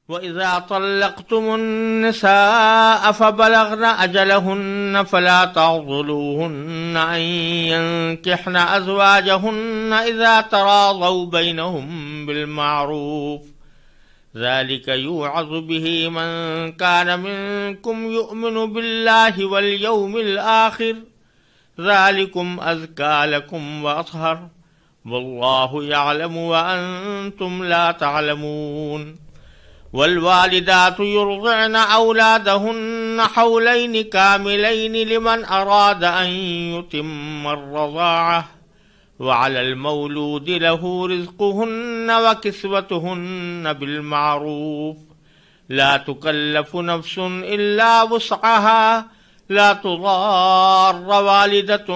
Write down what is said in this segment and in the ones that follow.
وَإِذَا طَلَّقْتُمُ النِّسَاءَ فَبَلَغْنَ أَجَلَهُنَّ فَلَا تَعْضُلُوهُنَّ أَن يَنكِحْنَ أَزْوَاجَهُنَّ إِذَا تَرَاضَوْا بَيْنَهُم بِالْمَعْرُوفِ ذَلِكَ يُوعَظُ بِهِ مَن كَانَ مِنكُمْ يُؤْمِنُ بِاللَّهِ وَالْيَوْمِ الْآخِرِ ذَلِكُمْ أَزْكَىٰ لَكُمْ وَأَطْهَرُ وَاللَّهُ يَعْلَمُ وَأَنتُمْ لَا تَعْلَمُونَ والوالدات يرضعن أولادهن حولين كاملين لمن أراد أن يتم الرضاعة وعلى المولود له رزقهن وكسوتهن بالمعروف لا تكلف نفس إلا وسعها لا تضار والدة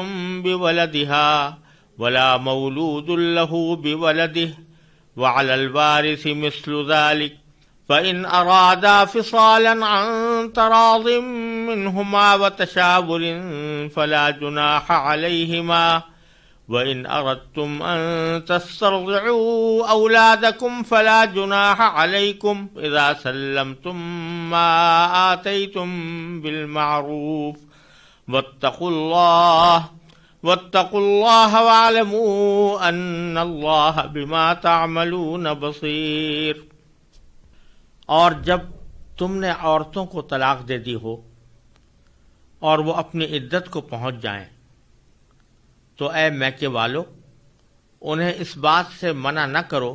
بولدها ولا مولود له بولده وعلى الوارث مثل ذلك فإن أرادا فصالا عن تراض منهما وتشاور فلا جناح عليهما وإن أردتم أن تسترضعوا أولادكم فلا جناح عليكم إذا سلمتم ما آتيتم بالمعروف واتقوا الله واعلموا أن الله بما تعملون بصير۔ اور جب تم نے عورتوں کو طلاق دے دی ہو اور وہ اپنی عدت کو پہنچ جائیں تو اے میکے والو انہیں اس بات سے منع نہ کرو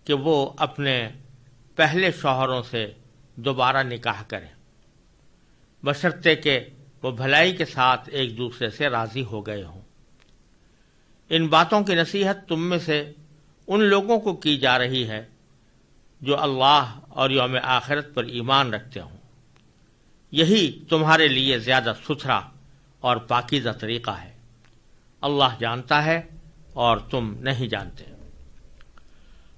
کہ وہ اپنے پہلے شوہروں سے دوبارہ نکاح کریں بشرطے کہ وہ بھلائی کے ساتھ ایک دوسرے سے راضی ہو گئے ہوں۔ ان باتوں کی نصیحت تم میں سے ان لوگوں کو کی جا رہی ہے جو اللہ اور یوم آخرت پر ایمان رکھتے ہوں، یہی تمہارے لیے زیادہ ستھرا اور پاکیزہ طریقہ ہے۔ اللہ جانتا ہے اور تم نہیں جانتے۔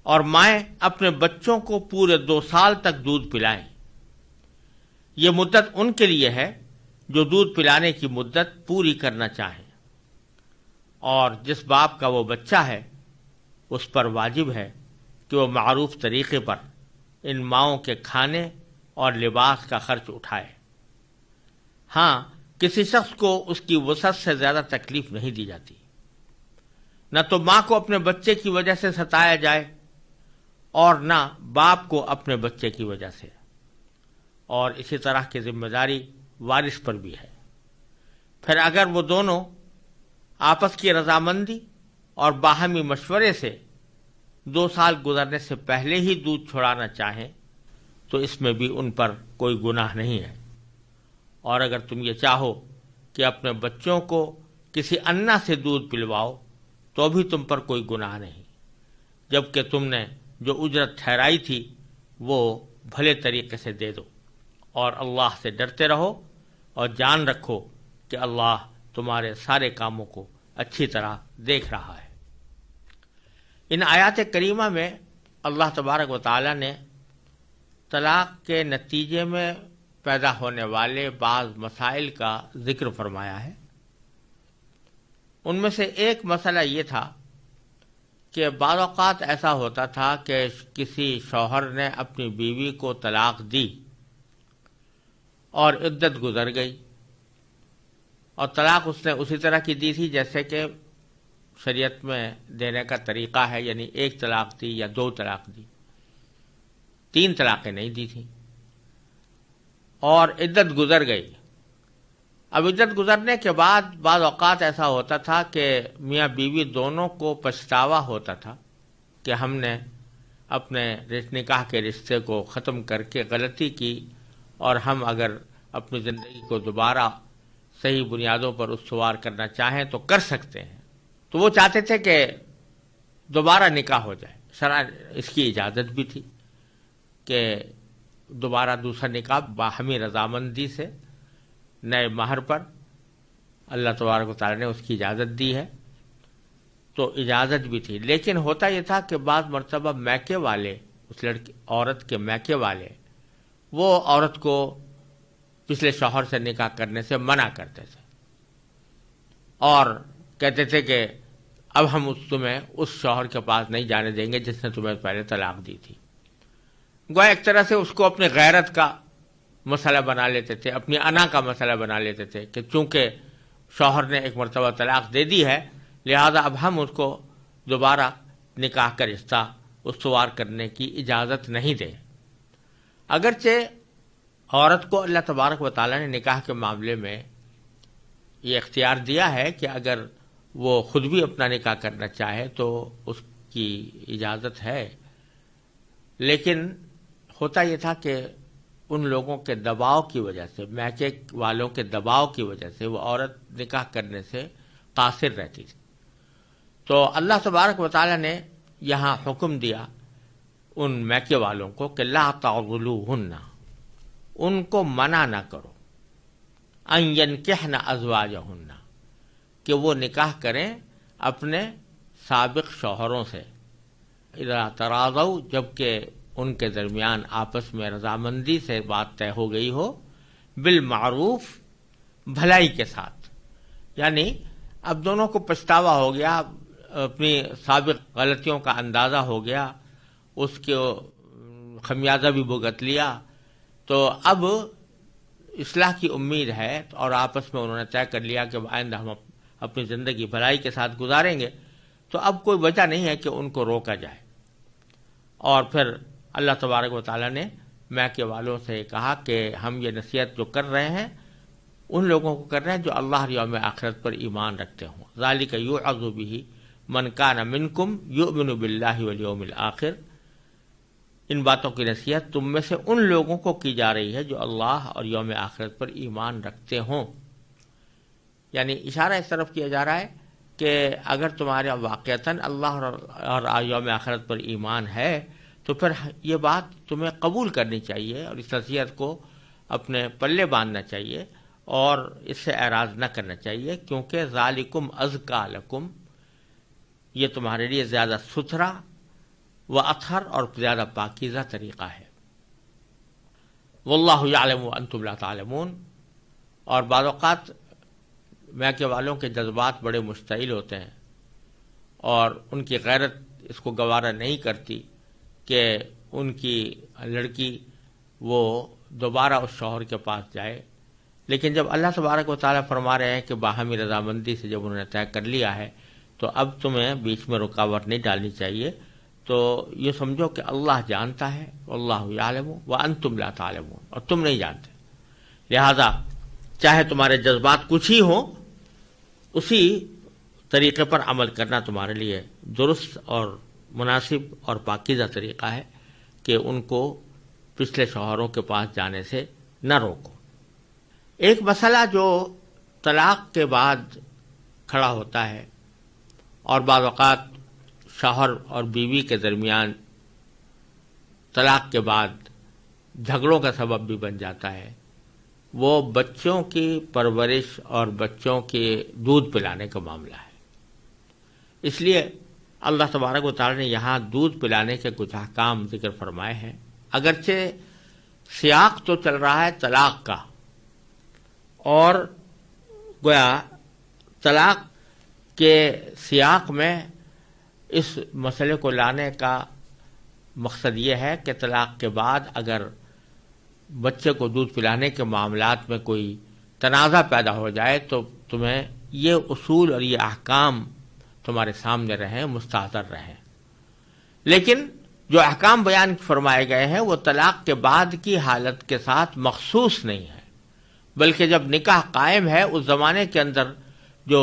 اور مائیں اپنے بچوں کو پورے 2 سال تک دودھ پلائیں۔ یہ مدت ان کے لیے ہے جو دودھ پلانے کی مدت پوری کرنا چاہیں، اور جس باپ کا وہ بچہ ہے اس پر واجب ہے کہ وہ معروف طریقے پر ان ماؤں کے کھانے اور لباس کا خرچ اٹھائے۔ ہاں، کسی شخص کو اس کی وسعت سے زیادہ تکلیف نہیں دی جاتی، نہ تو ماں کو اپنے بچے کی وجہ سے ستایا جائے اور نہ باپ کو اپنے بچے کی وجہ سے، اور اسی طرح کی ذمہ داری وارث پر بھی ہے۔ پھر اگر وہ دونوں آپس کی رضامندی اور باہمی مشورے سے 2 سال گزرنے سے پہلے ہی دودھ چھڑانا چاہیں تو اس میں بھی ان پر کوئی گناہ نہیں ہے۔ اور اگر تم یہ چاہو کہ اپنے بچوں کو کسی انا سے دودھ پلواؤ تو بھی تم پر کوئی گناہ نہیں، جبکہ تم نے جو اجرت ٹھہرائی تھی وہ بھلے طریقے سے دے دو، اور اللہ سے ڈرتے رہو اور جان رکھو کہ اللہ تمہارے سارے کاموں کو اچھی طرح دیکھ رہا ہے۔ ان آیات کریمہ میں اللہ تبارک و تعالی نے طلاق کے نتیجے میں پیدا ہونے والے بعض مسائل کا ذکر فرمایا ہے۔ ان میں سے ایک مسئلہ یہ تھا کہ بعض اوقات ایسا ہوتا تھا کہ کسی شوہر نے اپنی بیوی کو طلاق دی اور عدت گزر گئی، اور طلاق اس نے اسی طرح کی دی تھی جیسے کہ شریعت میں دینے کا طریقہ ہے، یعنی 1 طلاق دی یا 2 طلاق دی، 3 طلاقیں نہیں دی تھیں، اور عدت گزر گئی۔ اب عدت گزرنے کے بعد بعض اوقات ایسا ہوتا تھا کہ میاں بیوی دونوں کو پچھتاوا ہوتا تھا کہ ہم نے اپنے نکاح کے رشتے کو ختم کر کے غلطی کی، اور ہم اگر اپنی زندگی کو دوبارہ صحیح بنیادوں پر استوار کرنا چاہیں تو کر سکتے ہیں۔ تو وہ چاہتے تھے کہ دوبارہ نکاح ہو جائے، شرع اس کی اجازت بھی تھی کہ دوبارہ دوسرا نکاح باہمی رضامندی سے نئے مہر پر، اللہ تبارک و تعالی نے اس کی اجازت دی ہے، تو اجازت بھی تھی۔ لیکن ہوتا یہ تھا کہ بعض مرتبہ میکے والے، اس عورت کے میکے والے، وہ عورت کو پچھلے شوہر سے نکاح کرنے سے منع کرتے تھے اور کہتے تھے کہ اب ہم تمہیں اس شوہر کے پاس نہیں جانے دیں گے جس نے تمہیں پہلے طلاق دی تھی۔ گویا ایک طرح سے اس کو اپنے غیرت کا مسئلہ بنا لیتے تھے، اپنی انا کا مسئلہ بنا لیتے تھے کہ چونکہ شوہر نے ایک مرتبہ طلاق دے دی ہے، لہذا اب ہم اس کو دوبارہ نکاح کا رشتہ استوار کرنے کی اجازت نہیں دیں۔ اگرچہ عورت کو اللہ تبارک و تعالیٰ نے نکاح کے معاملے میں یہ اختیار دیا ہے کہ اگر وہ خود بھی اپنا نکاح کرنا چاہے تو اس کی اجازت ہے، لیکن ہوتا یہ تھا کہ ان لوگوں کے دباؤ کی وجہ سے، میکے والوں کے دباؤ کی وجہ سے وہ عورت نکاح کرنے سے قاصر رہتی تھی۔ تو اللہ تبارک و تعالیٰ نے یہاں حکم دیا ان میکے والوں کو کہ لا تعضلوہن، ان کو منع نہ کرو، ان ینکحن ازواجہن، کہ وہ نکاح کریں اپنے سابق شوہروں سے، اذا تراضوا، جبکہ ان کے درمیان آپس میں رضامندی سے بات طے ہو گئی ہو، بالمعروف، بھلائی کے ساتھ۔ یعنی اب دونوں کو پچھتاوا ہو گیا، اپنی سابق غلطیوں کا اندازہ ہو گیا، اس کے خمیازہ بھی بھگت لیا، تو اب اصلاح کی امید ہے، اور آپس میں انہوں نے طے کر لیا کہ آئندہ ہم اپنی زندگی بھلائی کے ساتھ گزاریں گے، تو اب کوئی وجہ نہیں ہے کہ ان کو روکا جائے۔ اور پھر اللہ تبارک و تعالیٰ نے میکے والوں سے کہا کہ ہم یہ نصیحت جو کر رہے ہیں ان لوگوں کو کر رہے ہیں جو اللہ اور یوم آخرت پر ایمان رکھتے ہوں، ذالک یوعظ بہ من کان منکم یؤمن باللہ والیوم الآخر، ان باتوں کی نصیحت تم میں سے ان لوگوں کو کی جا رہی ہے جو اللہ اور یوم آخرت پر ایمان رکھتے ہوں۔ یعنی اشارہ اس طرف کیا جا رہا ہے کہ اگر تمہارا واقعتاً اللہ اور یوم آخرت پر ایمان ہے تو پھر یہ بات تمہیں قبول کرنی چاہیے اور اس نصیحت کو اپنے پلے باندھنا چاہیے اور اس سے اعراض نہ کرنا چاہیے، کیونکہ ذالکم ازکا لکم، یہ تمہارے لیے زیادہ ستھرا و اطہر اور زیادہ پاکیزہ طریقہ ہے۔ واللہ یعلم وانتم لا تعلمون۔ اور بعض اوقات میکے والوں کے جذبات بڑے مشتعل ہوتے ہیں اور ان کی غیرت اس کو گوارا نہیں کرتی کہ ان کی لڑکی وہ دوبارہ اس شوہر کے پاس جائے، لیکن جب اللہ تبارک و تعالیٰ فرما رہے ہیں کہ باہمی رضامندی سے جب انہوں نے طے کر لیا ہے تو اب تمہیں بیچ میں رکاوٹ نہیں ڈالنی چاہیے، تو یہ سمجھو کہ اللہ جانتا ہے، واللہ یعلم وانتم لا تعلمون، اور تم نہیں جانتے، لہذا چاہے تمہارے جذبات کچھ ہی ہوں، اسی طریقے پر عمل کرنا تمہارے لیے درست اور مناسب اور پاکیزہ طریقہ ہے کہ ان کو پچھلے شوہروں کے پاس جانے سے نہ روکو۔ ایک مسئلہ جو طلاق کے بعد کھڑا ہوتا ہے اور بعض اوقات شوہر اور بیوی کے درمیان طلاق کے بعد جھگڑوں کا سبب بھی بن جاتا ہے، وہ بچوں کی پرورش اور بچوں کے دودھ پلانے کا معاملہ ہے۔ اس لیے اللہ تبارک و تعالیٰ نے یہاں دودھ پلانے کے کچھ احکام ذکر فرمائے ہیں، اگرچہ سیاق تو چل رہا ہے طلاق کا، اور گویا طلاق کے سیاق میں اس مسئلے کو لانے کا مقصد یہ ہے کہ طلاق کے بعد اگر بچے کو دودھ پلانے کے معاملات میں کوئی تنازع پیدا ہو جائے تو تمہیں یہ اصول اور یہ احکام تمہارے سامنے رہیں، مستحضر رہیں۔ لیکن جو احکام بیان فرمائے گئے ہیں وہ طلاق کے بعد کی حالت کے ساتھ مخصوص نہیں ہے، بلکہ جب نکاح قائم ہے اس زمانے کے اندر جو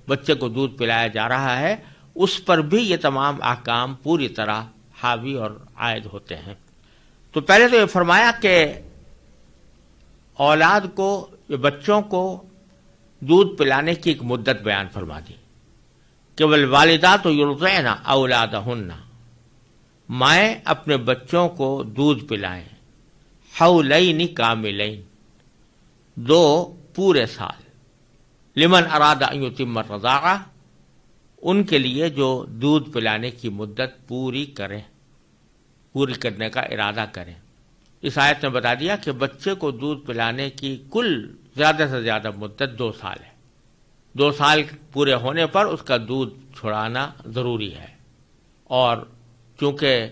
بچے کو دودھ پلایا جا رہا ہے اس پر بھی یہ تمام احکام پوری طرح حاوی اور عائد ہوتے ہیں۔ تو پہلے تو یہ فرمایا کہ اولاد کو، بچوں کو دودھ پلانے کی ایک مدت بیان فرما دی کہ والوالدات یرضعن اولادہن، مائیں اپنے بچوں کو دودھ پلائیں، حولین کاملین، 2 پورے سال، لمن اراد ان یتم الرضاعہ، ان کے لیے جو دودھ پلانے کی مدت پوری کرنے کا ارادہ کریں۔ اس آیت نے بتا دیا کہ بچے کو دودھ پلانے کی کل زیادہ سے زیادہ مدت 2 سال ہے۔ 2 سال پورے ہونے پر اس کا دودھ چھڑانا ضروری ہے، اور چونکہ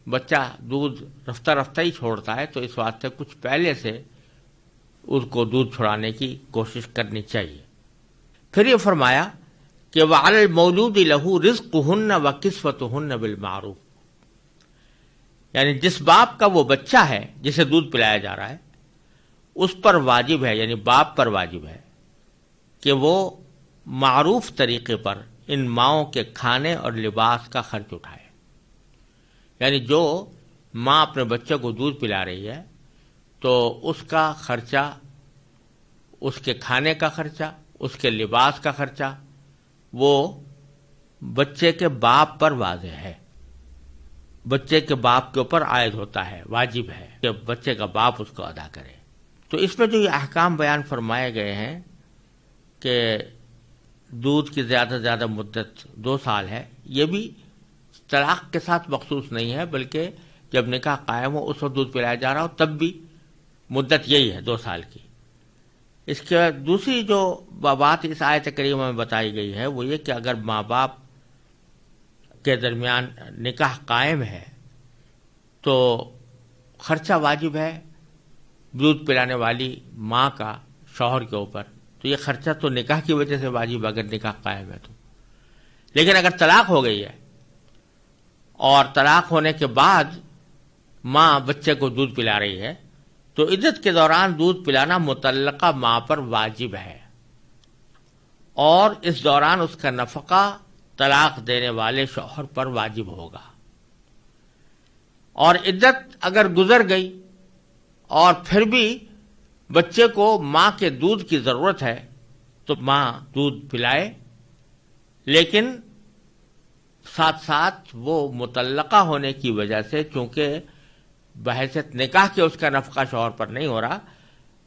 بچہ دودھ رفتہ رفتہ ہی چھوڑتا ہے، تو اس واسطے کچھ پہلے سے اس کو دودھ چھڑانے کی کوشش کرنی چاہیے۔ پھر یہ فرمایا کہ وَعَلَى الْمَوْلُودِ لَهُ رِزْقُهُنَّ وَكِسْوَتُهُنَّ بِالْمَعْرُوفِ، یعنی جس باپ کا وہ بچہ ہے جسے دودھ پلایا جا رہا ہے، اس پر واجب ہے، یعنی باپ پر واجب ہے کہ وہ معروف طریقے پر ان ماؤں کے کھانے اور لباس کا خرچ اٹھائے۔ یعنی جو ماں اپنے بچے کو دودھ پلا رہی ہے تو اس کا خرچہ، اس کے کھانے کا خرچہ، اس کے لباس کا خرچہ وہ بچے کے باپ پر واضح ہے، بچے کے باپ کے اوپر عائد ہوتا ہے، واجب ہے کہ بچے کا باپ اس کو ادا کرے۔ تو اس میں جو یہ احکام بیان فرمائے گئے ہیں کہ دودھ کی زیادہ سے زیادہ مدت 2 سال ہے، یہ بھی طلاق کے ساتھ مخصوص نہیں ہے، بلکہ جب نکاح قائم ہو اس وقت دودھ پلایا جا رہا ہو تب بھی مدت یہی ہے 2 سال کی۔ اس کے دوسری جو بات اس آیت کریمہ میں بتائی گئی ہے وہ یہ کہ اگر ماں باپ کے درمیان نکاح قائم ہے تو خرچہ واجب ہے دودھ پلانے والی ماں کا شوہر کے اوپر، تو یہ خرچہ تو نکاح کی وجہ سے واجب اگر نکاح قائم ہے تو۔ لیکن اگر طلاق ہو گئی ہے اور طلاق ہونے کے بعد ماں بچے کو دودھ پلا رہی ہے تو عدت کے دوران دودھ پلانا مطلقہ ماں پر واجب ہے، اور اس دوران اس کا نفقہ طلاق دینے والے شوہر پر واجب ہوگا۔ اور عدت اگر گزر گئی اور پھر بھی بچے کو ماں کے دودھ کی ضرورت ہے تو ماں دودھ پلائے، لیکن ساتھ ساتھ وہ مطلقہ ہونے کی وجہ سے چونکہ بحیثیت نکاح کے اس کا نفقہ شوہر پر نہیں ہو رہا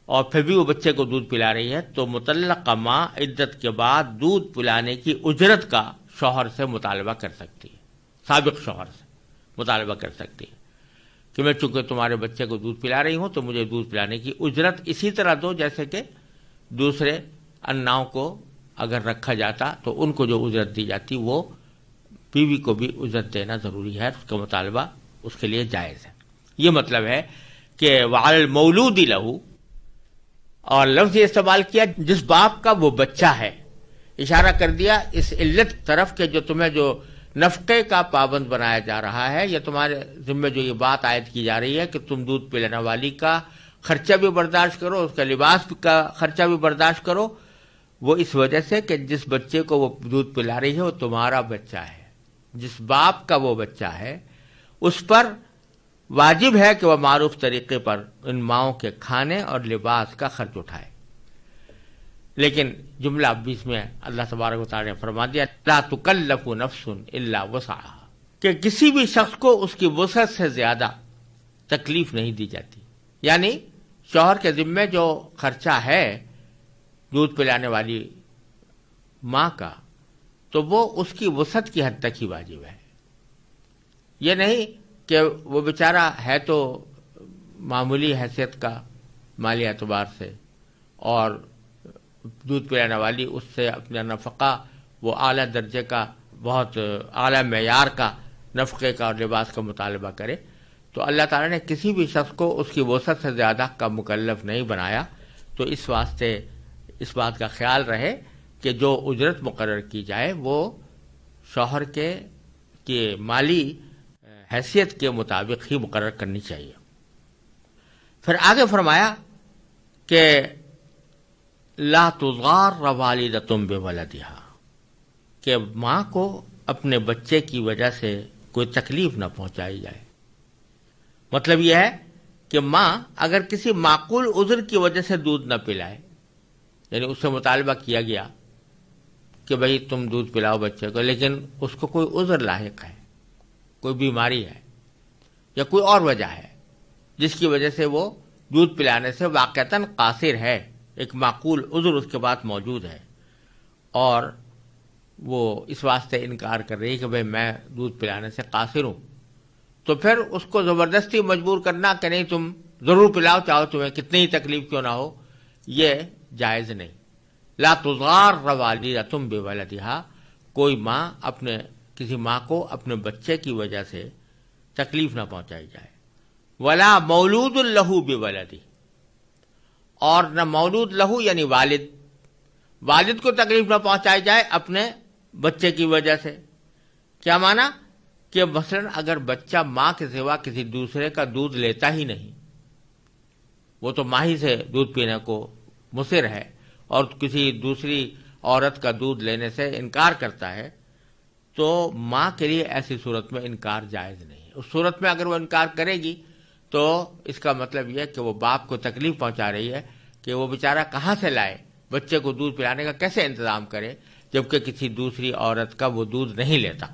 اور پھر بھی وہ بچے کو دودھ پلا رہی ہے، تو مطلقہ ماں عدت کے بعد دودھ پلانے کی اجرت کا شوہر سے مطالبہ کر سکتی ہے، سابق شوہر سے مطالبہ کر سکتی ہے کہ میں چونکہ تمہارے بچے کو دودھ پلا رہی ہوں تو مجھے دودھ پلانے کی اجرت اسی طرح دو جیسے کہ دوسرے اناؤں کو اگر رکھا جاتا تو ان کو جو اجرت دی جاتی وہ بیوی کو بھی اجرت دینا ضروری ہے، اس کا مطالبہ اس کے لیے جائز ہے۔ یہ مطلب ہے کہ وعلی المولود لہ، اور لفظ یہ استعمال کیا جس باپ کا وہ بچہ ہے، اشارہ کر دیا اس علت طرف کہ جو تمہیں جو نفقے کا پابند بنایا جا رہا ہے یا تمہارے ذمہ جو یہ بات عائد کی جا رہی ہے کہ تم دودھ پلانے والی کا خرچہ بھی برداشت کرو، اس کا لباس کا خرچہ بھی برداشت کرو، وہ اس وجہ سے کہ جس بچے کو وہ دودھ پلا رہی ہے وہ تمہارا بچہ ہے، جس باپ کا وہ بچہ ہے اس پر واجب ہے کہ وہ معروف طریقے پر ان ماؤں کے کھانے اور لباس کا خرچ اٹھائے۔ لیکن جملہ 20 میں اللہ تبارک و تعالی نے فرما دیا لا تکلف نفس الا وسعها، کہ کسی بھی شخص کو اس کی وسعت سے زیادہ تکلیف نہیں دی جاتی، یعنی شوہر کے ذمے جو خرچہ ہے دودھ پلانے والی ماں کا تو وہ اس کی وسعت کی حد تک ہی واجب ہے، یہ نہیں کہ وہ بیچارہ ہے تو معمولی حیثیت کا مالی اعتبار سے اور دودھ پلانے والی اس سے اپنا نفقہ وہ اعلیٰ درجے کا بہت اعلیٰ معیار کا نفقے کا اور لباس کا مطالبہ کرے، تو اللہ تعالیٰ نے کسی بھی شخص کو اس کی وسعت سے زیادہ کا مکلف نہیں بنایا۔ تو اس واسطے اس بات کا خیال رہے کہ جو اجرت مقرر کی جائے وہ شوہر کے مالی حیثیت کے مطابق ہی مقرر کرنی چاہیے۔ پھر آگے فرمایا کہ لا تضار والدۃ بولدہا، کہ ماں کو اپنے بچے کی وجہ سے کوئی تکلیف نہ پہنچائی جائے۔ مطلب یہ ہے کہ ماں اگر کسی معقول عذر کی وجہ سے دودھ نہ پلائے، یعنی اس سے مطالبہ کیا گیا کہ بھئی تم دودھ پلاؤ بچے کو، لیکن اس کو کوئی عذر لاحق ہے، کوئی بیماری ہے یا کوئی اور وجہ ہے جس کی وجہ سے وہ دودھ پلانے سے واقعتاً قاصر ہے، ایک معقول عذر اس کے بعد موجود ہے اور وہ اس واسطے انکار کر رہی ہے کہ بھئی میں دودھ پلانے سے قاصر ہوں، تو پھر اس کو زبردستی مجبور کرنا کہ نہیں تم ضرور پلاؤ چاہو تمہیں کتنی ہی تکلیف کیوں نہ ہو، یہ جائز نہیں۔ لا تضار والدۃ بولدہا، کوئی ماں کسی ماں کو اپنے بچے کی وجہ سے تکلیف نہ پہنچائی جائے. ولا مولود لہو بولدی، اور نہ مولود لہو یعنی والد کو تکلیف نہ پہنچائی جائے اپنے بچے کی وجہ سے. کیا مانا کہ مثلا اگر بچہ ماں کے سوا کسی دوسرے کا دودھ لیتا ہی نہیں، وہ تو ماں ہی سے دودھ پینے کو مصر ہے اور کسی دوسری عورت کا دودھ لینے سے انکار کرتا ہے، تو ماں کے لیے ایسی صورت میں انکار جائز نہیں ہے. اس صورت میں اگر وہ انکار کرے گی تو اس کا مطلب یہ ہے کہ وہ باپ کو تکلیف پہنچا رہی ہے کہ وہ بیچارہ کہاں سے لائے، بچے کو دودھ پلانے کا کیسے انتظام کرے جبکہ کسی دوسری عورت کا وہ دودھ نہیں لیتا.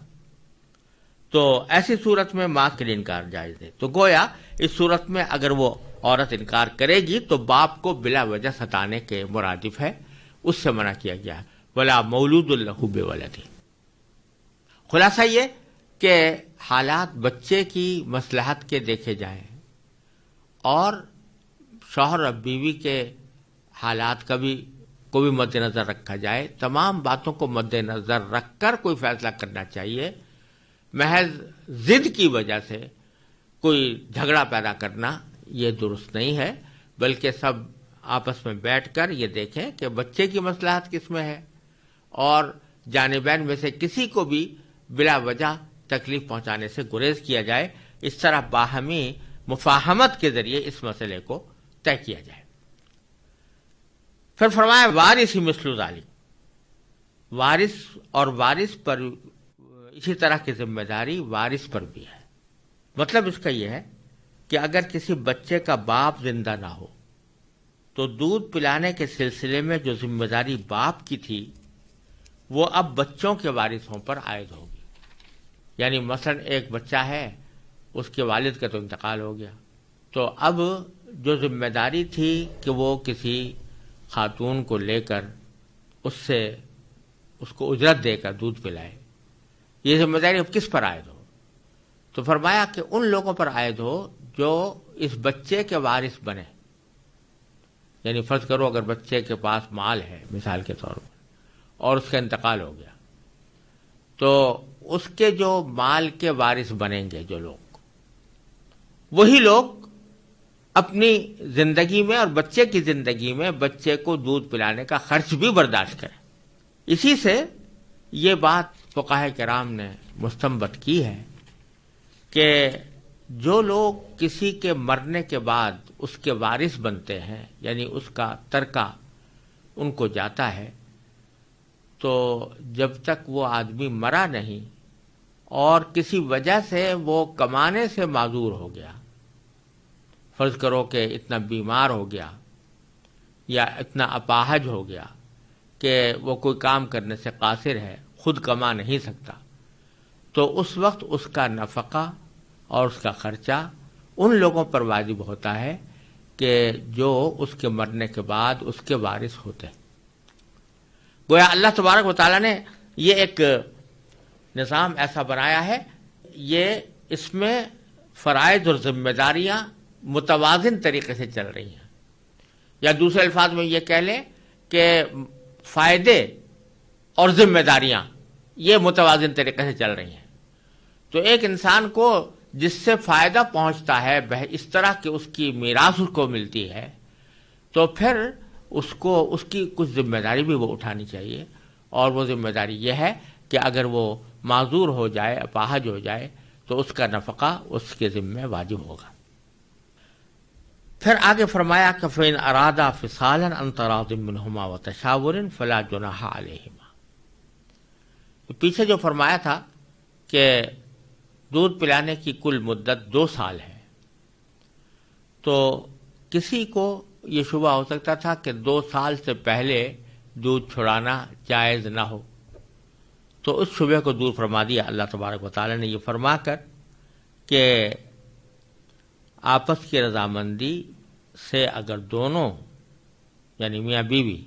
تو ایسی صورت میں ماں کے لیے انکار جائز ہے. تو گویا اس صورت میں اگر وہ عورت انکار کرے گی تو باپ کو بلا وجہ ستانے کے مرادف ہے، اس سے منع کیا گیا ہے. ولا مولود لہ بولد. خلاصہ یہ کہ حالات بچے کی مصلحت کے دیکھے جائیں اور شوہر اور بیوی کے حالات کو بھی مد نظر رکھا جائے. تمام باتوں کو مد نظر رکھ کر کوئی فیصلہ کرنا چاہیے. محض ضد کی وجہ سے کوئی جھگڑا پیدا کرنا یہ درست نہیں ہے، بلکہ سب آپس میں بیٹھ کر یہ دیکھیں کہ بچے کی مصلحت کس میں ہے اور جانبین میں سے کسی کو بھی بلا وجہ تکلیف پہنچانے سے گریز کیا جائے. اس طرح باہمی مفاہمت کے ذریعے اس مسئلے کو طے کیا جائے. پھر فرمایا وارث مثل ذالک، وارث اور وارث پر اسی طرح کی ذمہ داری وارث پر بھی ہے. مطلب اس کا یہ ہے کہ اگر کسی بچے کا باپ زندہ نہ ہو تو دودھ پلانے کے سلسلے میں جو ذمہ داری باپ کی تھی وہ اب بچوں کے وارثوں پر عائد ہوگی. یعنی مثلا ایک بچہ ہے، اس کے والد کا تو انتقال ہو گیا، تو اب جو ذمہ داری تھی کہ وہ کسی خاتون کو لے کر اس کو اجرت دے کر دودھ پلائے، یہ ذمہ داری اب کس پر عائد ہو؟ تو فرمایا کہ ان لوگوں پر عائد ہو جو اس بچے کے وارث بنے. یعنی فرض کرو اگر بچے کے پاس مال ہے مثال کے طور پر اور اس کا انتقال ہو گیا، تو اس کے جو مال کے وارث بنیں گے جو لوگ، وہی لوگ اپنی زندگی میں اور بچے کی زندگی میں بچے کو دودھ پلانے کا خرچ بھی برداشت کریں. اسی سے یہ بات فقہاء کرام نے مستنبط کی ہے کہ جو لوگ کسی کے مرنے کے بعد اس کے وارث بنتے ہیں، یعنی اس کا ترکہ ان کو جاتا ہے، تو جب تک وہ آدمی مرا نہیں اور کسی وجہ سے وہ کمانے سے معذور ہو گیا، فرض کرو کہ اتنا بیمار ہو گیا یا اتنا اپاہج ہو گیا کہ وہ کوئی کام کرنے سے قاصر ہے، خود کما نہیں سکتا، تو اس وقت اس کا نفقہ اور اس کا خرچہ ان لوگوں پر واجب ہوتا ہے کہ جو اس کے مرنے کے بعد اس کے وارث ہوتے ہیں. گویا اللہ تبارک و تعالیٰ نے یہ ایک نظام ایسا بنایا ہے، یہ اس میں فرائض اور ذمہ داریاں متوازن طریقے سے چل رہی ہیں، یا دوسرے الفاظ میں یہ کہہ لیں کہ فائدے اور ذمہ داریاں یہ متوازن طریقے سے چل رہی ہیں. تو ایک انسان کو جس سے فائدہ پہنچتا ہے اس طرح کہ اس کی میراث اس کو ملتی ہے، تو پھر اس کی کچھ ذمہ داری بھی وہ اٹھانی چاہیے. اور وہ ذمہ داری یہ ہے کہ اگر وہ معذور ہو جائے، اپاہج ہو جائے، تو اس کا نفقہ اس کے ذمہ واجب ہوگا. پھر آگے فرمایا کہ فَإِنْ أَرَادَا فِصَالًا عَنْ تَرَاضٍ مِّنْهُمَا وَتَشَاوُرٍ فَلَا جُنَاحَ عَلَيْهِمَا. پیچھے جو فرمایا تھا کہ دودھ پلانے کی کل مدت 2 سال ہے، تو کسی کو یہ شبہ ہو سکتا تھا کہ 2 سال سے پہلے دودھ چھڑانا جائز نہ ہو، تو اس شبہ کو دور فرما دیا اللہ تبارک و تعالی نے یہ فرما کر کہ آپس کی رضامندی سے اگر دونوں یعنی میاں بیوی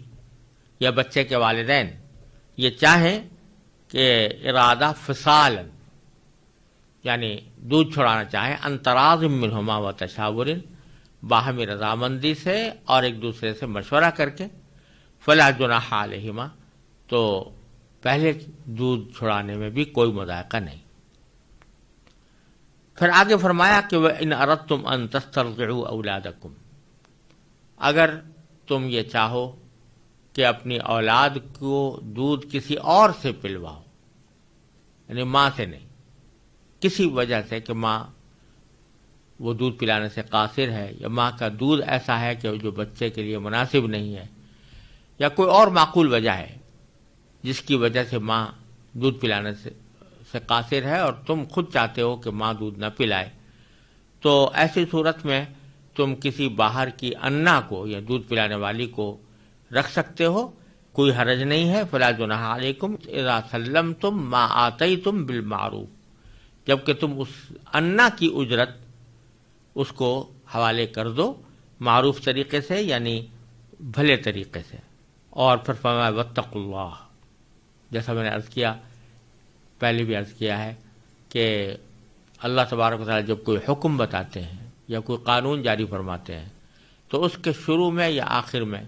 یا بچے کے والدین یہ چاہیں کہ ارادہ فصال یعنی دودھ چھڑانا چاہیں، انتراض منہما و تشاور، باہمی رضامندی سے اور ایک دوسرے سے مشورہ کر کے، فلا جناح علیہما، تو پہلے دودھ چھڑانے میں بھی کوئی مذائقہ نہیں. پھر آگے فرمایا کہ وَإِنْ أَرَدْتُمْ أَن تَسْتَرْضِعُوا أَوْلَادَكُمْ، اگر تم یہ چاہو کہ اپنی اولاد کو دودھ کسی اور سے پلواؤ، یعنی ماں سے نہیں، کسی وجہ سے کہ ماں وہ دودھ پلانے سے قاصر ہے، یا ماں کا دودھ ایسا ہے کہ جو بچے کے لیے مناسب نہیں ہے، یا کوئی اور معقول وجہ ہے جس کی وجہ سے ماں دودھ پلانے سے قاصر ہے اور تم خود چاہتے ہو کہ ماں دودھ نہ پلائے، تو ایسی صورت میں تم کسی باہر کی انا کو یا دودھ پلانے والی کو رکھ سکتے ہو، کوئی حرج نہیں ہے۔ فلا جناح علیکم اذا سلمتم ما آتیتم بالمعروف، جبکہ تم اس انا کی اجرت اس کو حوالے کر دو معروف طریقے سے، یعنی بھلے طریقے سے۔ اور پھر فرمایا واتقوا اللہ، جیسا میں نے عرض کیا، پہلے بھی عرض کیا ہے کہ اللہ تبارک و تعالیٰ جب کوئی حکم بتاتے ہیں یا کوئی قانون جاری فرماتے ہیں تو اس کے شروع میں یا آخر میں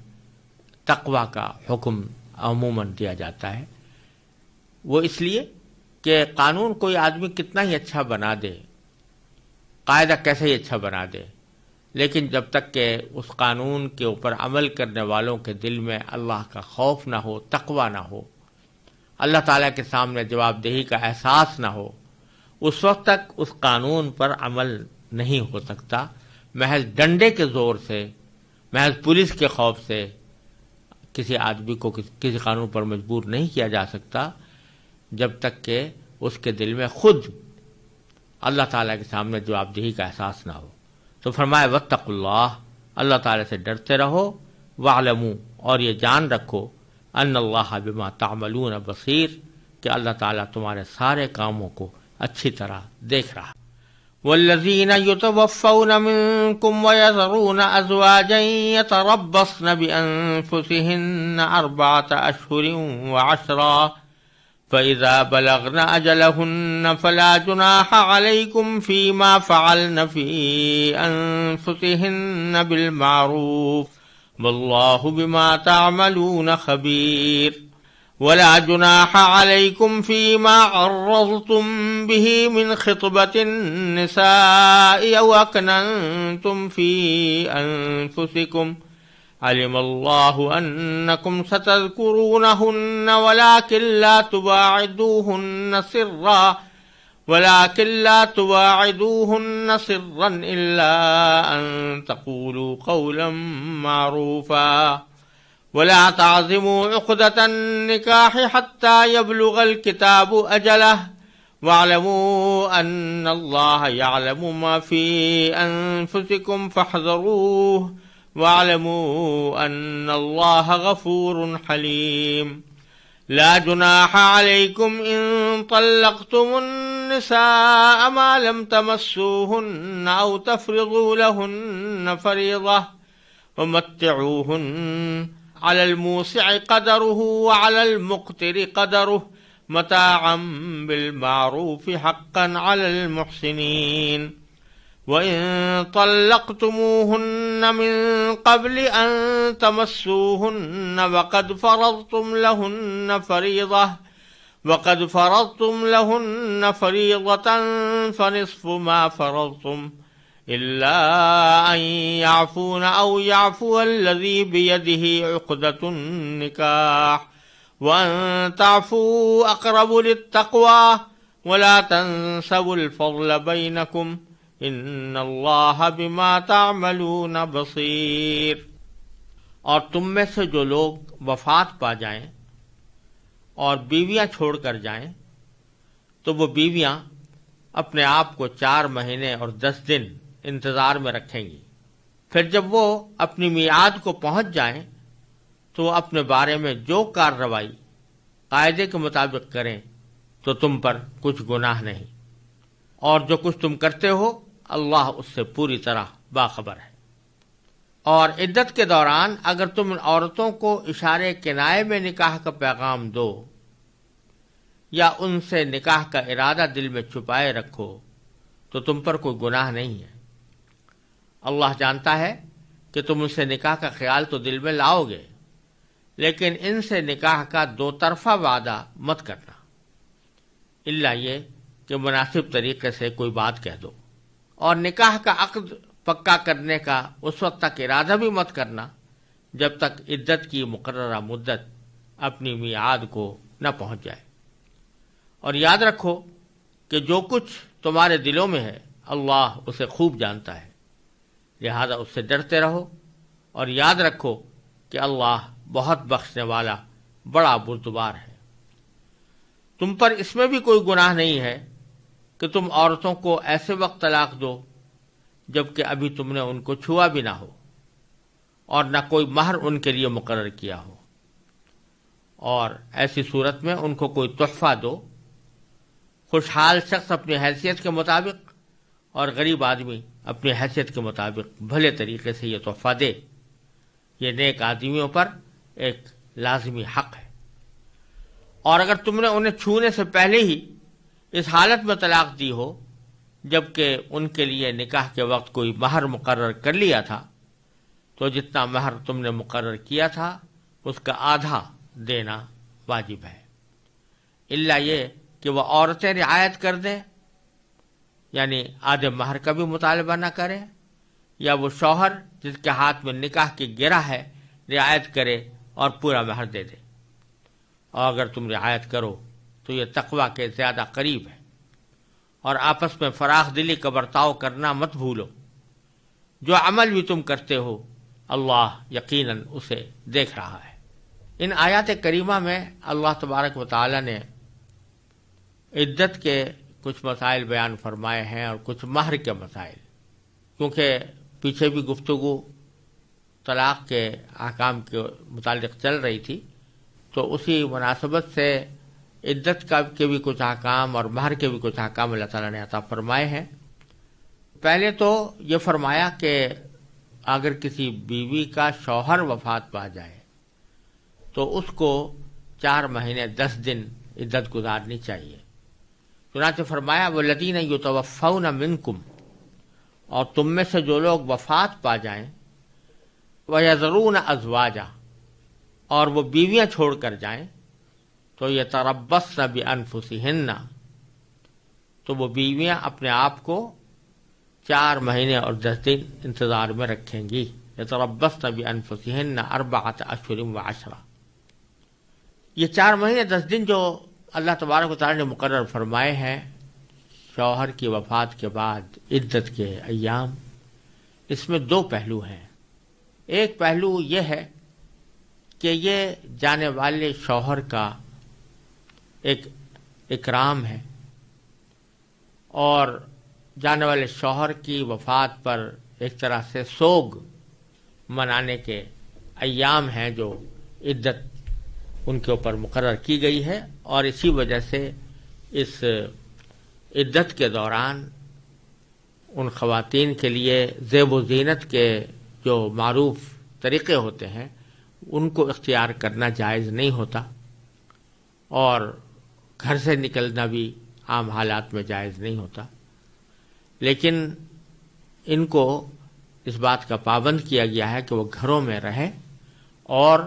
تقویٰ کا حکم عموماً دیا جاتا ہے۔ وہ اس لیے کہ قانون کوئی آدمی کتنا ہی اچھا بنا دے، قاعدہ کیسے ہی اچھا بنا دے، لیکن جب تک کہ اس قانون کے اوپر عمل کرنے والوں کے دل میں اللہ کا خوف نہ ہو، تقویٰ نہ ہو، اللہ تعالیٰ کے سامنے جواب دہی کا احساس نہ ہو، اس وقت تک اس قانون پر عمل نہیں ہو سکتا۔ محض ڈنڈے کے زور سے، محض پولیس کے خوف سے کسی آدمی کو کسی قانون پر مجبور نہیں کیا جا سکتا جب تک کہ اس کے دل میں خود اللہ تعالیٰ کے سامنے جواب دہی کا احساس نہ ہو۔ تو فرمایا واتقوا اللہ، اللہ تعالیٰ سے ڈرتے رہو، واعلموا، اور یہ جان رکھو، ان اللہ بما تعملون بصیر، کہ اللہ تعالیٰ تمہارے سارے کاموں کو اچھی طرح دیکھ رہا۔ والذین یتوفون منکم ویذرون ازواجا یتربصن بانفسہن 4 اشہر وعشرا فإذا بلغن أجلهن فلا جناح عليكم فيما فعلن في أنفسهن بالمعروف والله بما تعملون خبير ولا جناح عليكم فيما عرضتم به من خطبة النساء أو أكننتم في أنفسكم علم الله أنكم ستذكرونهن ولكن لا تواعدوهن سرا إلا أن تقولوا قولا معروفا ولا تعزموا عقدة النكاح حتى يبلغ الكتاب أجله واعلموا أن الله يعلم ما في أنفسكم فاحذروه واعلموا ان اللہ غفور حلیم لا جناح علیکم ان طلقتم النساء ما لم تمسوهن او تفرضوا لهن فریضة ومتعوهن على الموسع قدره وعلى المقتر قدره متاعا بالمعروف حقا على المحسنين وَإِن طَلَّقْتُمُوهُنَّ مِن قَبْلِ أَن تَمَسُّوهُنَّ وَقَدْ فَرَضْتُمْ لَهُنَّ فَرِيضَةً فَنِصْفُ مَا فَرَضْتُمْ إِلَّا أَن يَعْفُونَ أَوْ يَعْفُوَ الَّذِي بِيَدِهِ عُقْدَةُ النِّكَاحِ وَأَن تَعْفُوا أَقْرَبُ لِلتَّقْوَى وَلَا تَنسَوُا الْفَضْلَ بَيْنَكُمْ ان اللہ بما تعملون بصیر۔ اور تم میں سے جو لوگ وفات پا جائیں اور بیویاں چھوڑ کر جائیں تو وہ بیویاں اپنے آپ کو 4 مہینے اور 10 دن انتظار میں رکھیں گی، پھر جب وہ اپنی میعاد کو پہنچ جائیں تو وہ اپنے بارے میں جو کارروائی قاعدے کے مطابق کریں تو تم پر کچھ گناہ نہیں، اور جو کچھ تم کرتے ہو اللہ اس سے پوری طرح باخبر ہے۔ اور عدت کے دوران اگر تم ان عورتوں کو اشارے کنائے میں نکاح کا پیغام دو یا ان سے نکاح کا ارادہ دل میں چھپائے رکھو تو تم پر کوئی گناہ نہیں ہے۔ اللہ جانتا ہے کہ تم ان سے نکاح کا خیال تو دل میں لاؤ گے، لیکن ان سے نکاح کا 2 طرفہ وعدہ مت کرنا، الا یہ کہ مناسب طریقے سے کوئی بات کہہ دو، اور نکاح کا عقد پکا کرنے کا اس وقت تک ارادہ بھی مت کرنا جب تک عدت کی مقررہ مدت اپنی میعاد کو نہ پہنچ جائے۔ اور یاد رکھو کہ جو کچھ تمہارے دلوں میں ہے اللہ اسے خوب جانتا ہے، لہذا اس سے ڈرتے رہو، اور یاد رکھو کہ اللہ بہت بخشنے والا بڑا بردبار ہے۔ تم پر اس میں بھی کوئی گناہ نہیں ہے کہ تم عورتوں کو ایسے وقت طلاق دو جبکہ ابھی تم نے ان کو چھوا بھی نہ ہو اور نہ کوئی مہر ان کے لیے مقرر کیا ہو، اور ایسی صورت میں ان کو کوئی تحفہ دو۔ خوشحال شخص اپنی حیثیت کے مطابق اور غریب آدمی اپنی حیثیت کے مطابق بھلے طریقے سے یہ تحفہ دے، یہ نیک آدمیوں پر ایک لازمی حق ہے۔ اور اگر تم نے انہیں چھونے سے پہلے ہی اس حالت میں طلاق دی ہو جبکہ ان کے لیے نکاح کے وقت کوئی مہر مقرر کر لیا تھا، تو جتنا مہر تم نے مقرر کیا تھا اس کا آدھا دینا واجب ہے، الا یہ کہ وہ عورتیں رعایت کر دیں، یعنی آدھے مہر کا بھی مطالبہ نہ کریں، یا وہ شوہر جس کے ہاتھ میں نکاح کی گرہ ہے رعایت کرے اور پورا مہر دے دے۔ اور اگر تم رعایت کرو تو یہ تقویٰ کے زیادہ قریب ہے، اور آپس میں فراخ دلی کا برتاؤ کرنا مت بھولو۔ جو عمل بھی تم کرتے ہو اللہ یقیناً اسے دیکھ رہا ہے۔ ان آیات کریمہ میں اللہ تبارک و تعالی نے عدت کے کچھ مسائل بیان فرمائے ہیں اور کچھ مہر کے مسائل، کیونکہ پیچھے بھی گفتگو طلاق کے احکام کے متعلق چل رہی تھی، تو اسی مناسبت سے عدت کا کے بھی کچھ احکام اور مہر کے بھی کچھ احکام اللہ تعالیٰ نے عطا فرمائے ہیں۔ پہلے تو یہ فرمایا کہ اگر کسی بیوی کا شوہر وفات پا جائے تو اس کو 4 مہینے 10 دن عدت گزارنی چاہیے۔ چنانچہ فرمایا والذین یتوفون منکم، اور تم میں سے جو لوگ وفات پا جائیں، ویذرون ازواجا، اور وہ بیویاں چھوڑ کر جائیں، تو یتربصن بانفسہن، تو وہ بیویاں اپنے آپ کو 4 مہینے اور 10 دن انتظار میں رکھیں گی۔ یتربصن بانفسہن 4 اشہر و10۔ یہ 4 مہینے 10 دن جو اللہ تبارک و تعالی نے مقرر فرمائے ہیں شوہر کی وفات کے بعد عدت کے ایام، اس میں 2 پہلو ہیں۔ ایک پہلو یہ ہے کہ یہ جانے والے شوہر کا ایک اکرام ہے، اور جانے والے شوہر کی وفات پر ایک طرح سے سوگ منانے کے ایام ہیں جو عدت ان کے اوپر مقرر کی گئی ہے، اور اسی وجہ سے اس عدت کے دوران ان خواتین کے لیے زیب و زینت کے جو معروف طریقے ہوتے ہیں ان کو اختیار کرنا جائز نہیں ہوتا، اور گھر سے نکلنا بھی عام حالات میں جائز نہیں ہوتا، لیکن ان کو اس بات کا پابند کیا گیا ہے کہ وہ گھروں میں رہیں اور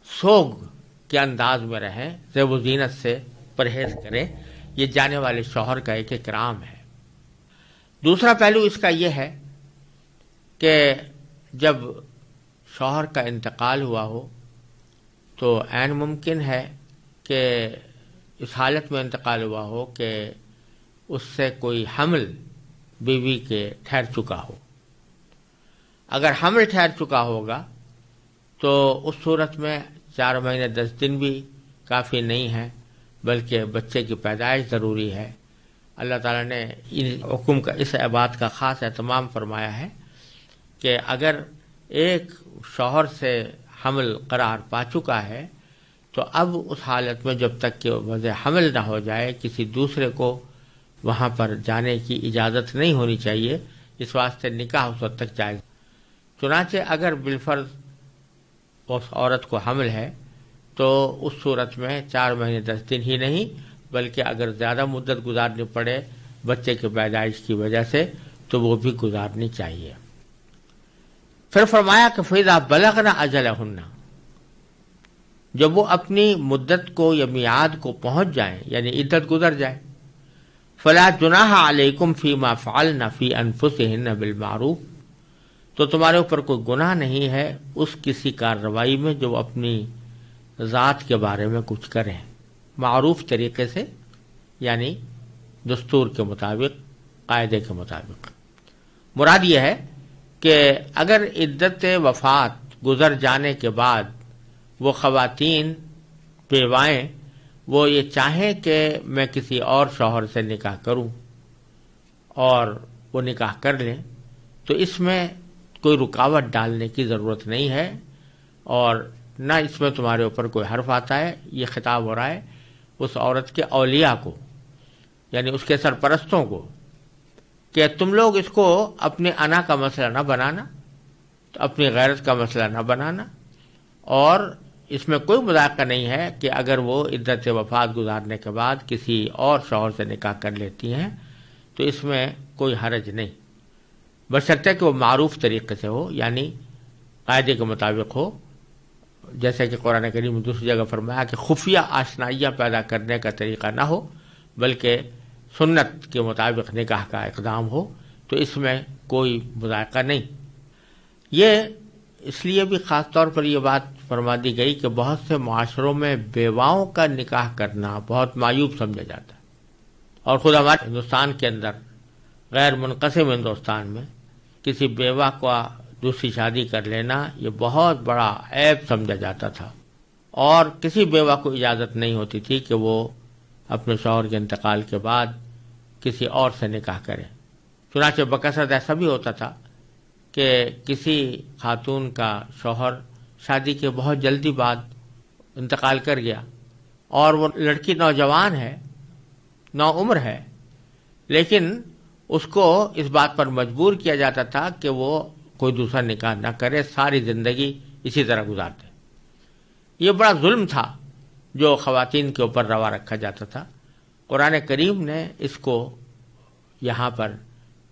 سوگ کے انداز میں رہیں، زیب و زینت سے پرہیز کریں۔ یہ جانے والے شوہر کا ایک اکرام ہے۔ دوسرا پہلو اس کا یہ ہے کہ جب شوہر کا انتقال ہوا ہو تو عین ممکن ہے کہ اس حالت میں انتقال ہوا ہو کہ اس سے کوئی حمل بیوی کے ٹھہر چکا ہو۔ اگر حمل ٹھہر چکا ہوگا تو اس صورت میں 4 مہینے 10 دن بھی کافی نہیں ہیں، بلکہ بچے کی پیدائش ضروری ہے۔ اللہ تعالیٰ نے ان حکم کا اس بات کا خاص اہتمام فرمایا ہے کہ اگر ایک شوہر سے حمل قرار پا چکا ہے تو اب اس حالت میں جب تک کہ وضع حمل نہ ہو جائے کسی دوسرے کو وہاں پر جانے کی اجازت نہیں ہونی چاہیے، اس واسطے نکاح اس وقت تک جائز۔ چنانچہ اگر بالفرض اس عورت کو حمل ہے تو اس صورت میں 4 مہینے 10 دن ہی نہیں بلکہ اگر زیادہ مدت گزارنی پڑے بچے کی پیدائش کی وجہ سے تو وہ بھی گزارنی چاہیے۔ پھر فرمایا کہ فَإِذَا بَلَغْنَ أَجَلَهُنَّ، جب وہ اپنی مدت کو یا میعاد کو پہنچ جائیں، یعنی عدت گزر جائے، فلا جناح علیکم فیما فعلن فی انفسہن بالمعروف، تو تمہارے اوپر کوئی گناہ نہیں ہے اس کسی کارروائی میں جو اپنی ذات کے بارے میں کچھ کریں، معروف طریقے سے، یعنی دستور کے مطابق، قاعدے کے مطابق۔ مراد یہ ہے کہ اگر عدت وفات گزر جانے کے بعد وہ خواتین بیوائیں وہ یہ چاہیں کہ میں کسی اور شوہر سے نکاح کروں اور وہ نکاح کر لیں، تو اس میں کوئی رکاوٹ ڈالنے کی ضرورت نہیں ہے، اور نہ اس میں تمہارے اوپر کوئی حرف آتا ہے۔ یہ خطاب ہو رہا ہے اس عورت کے اولیاء کو، یعنی اس کے سرپرستوں کو، کہ تم لوگ اس کو اپنے انا کا مسئلہ نہ بنانا، اپنی غیرت کا مسئلہ نہ بنانا، اور اس میں کوئی مذاکرہ نہیں ہے کہ اگر وہ عدت وفات گزارنے کے بعد کسی اور شوہر سے نکاح کر لیتی ہیں تو اس میں کوئی حرج نہیں، بشرطے کہ وہ معروف طریقے سے ہو، یعنی قاعدے کے مطابق ہو، جیسے کہ قرآن کریم دوسری جگہ فرمایا کہ خفیہ آشنائیاں پیدا کرنے کا طریقہ نہ ہو، بلکہ سنت کے مطابق نکاح کا اقدام ہو، تو اس میں کوئی مذاکرہ نہیں۔ یہ اس لیے بھی خاص طور پر یہ بات فرما دی گئی کہ بہت سے معاشروں میں بیواؤں کا نکاح کرنا بہت معیوب سمجھا جاتا ہے، اور خود ہمارے ہندوستان کے اندر، غیر منقسم ہندوستان میں، کسی بیوہ کا دوسری شادی کر لینا یہ بہت بڑا عیب سمجھا جاتا تھا، اور کسی بیوہ کو اجازت نہیں ہوتی تھی کہ وہ اپنے شوہر کے انتقال کے بعد کسی اور سے نکاح کرے۔ چنانچہ بکثرت ایسا بھی ہوتا تھا کہ کسی خاتون کا شوہر شادی کے بہت جلدی بعد انتقال کر گیا، اور وہ لڑکی نوجوان ہے، نو عمر ہے، لیکن اس کو اس بات پر مجبور کیا جاتا تھا کہ وہ کوئی دوسرا نکاح نہ کرے، ساری زندگی اسی طرح گزار دے۔ یہ بڑا ظلم تھا جو خواتین کے اوپر روا رکھا جاتا تھا۔ قرآن کریم نے اس کو یہاں پر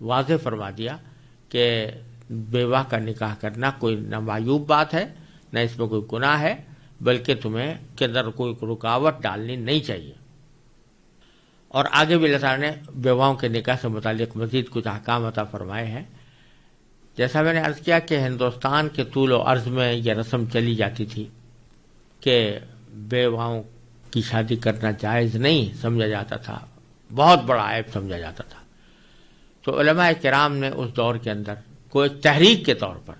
واضح فرما دیا کہ بیوہ کا نکاح کرنا کوئی نہ معیوب بات ہے، نہ اس میں کوئی گناہ ہے، بلکہ تمہیں کے اندر کوئی رکاوٹ ڈالنی نہیں چاہیے۔ اور آگے بھی اللہ تعالیٰ نے بیواؤں کے نکاح سے متعلق مزید کچھ احکام عطا فرمائے ہیں۔ جیسا میں نے عرض کیا کہ ہندوستان کے طول و عرض میں یہ رسم چلی جاتی تھی کہ بیواؤں کی شادی کرنا جائز نہیں سمجھا جاتا تھا، بہت بڑا عیب سمجھا جاتا تھا۔ تو علماء کرام نے اس دور کے اندر کوئی تحریک کے طور پر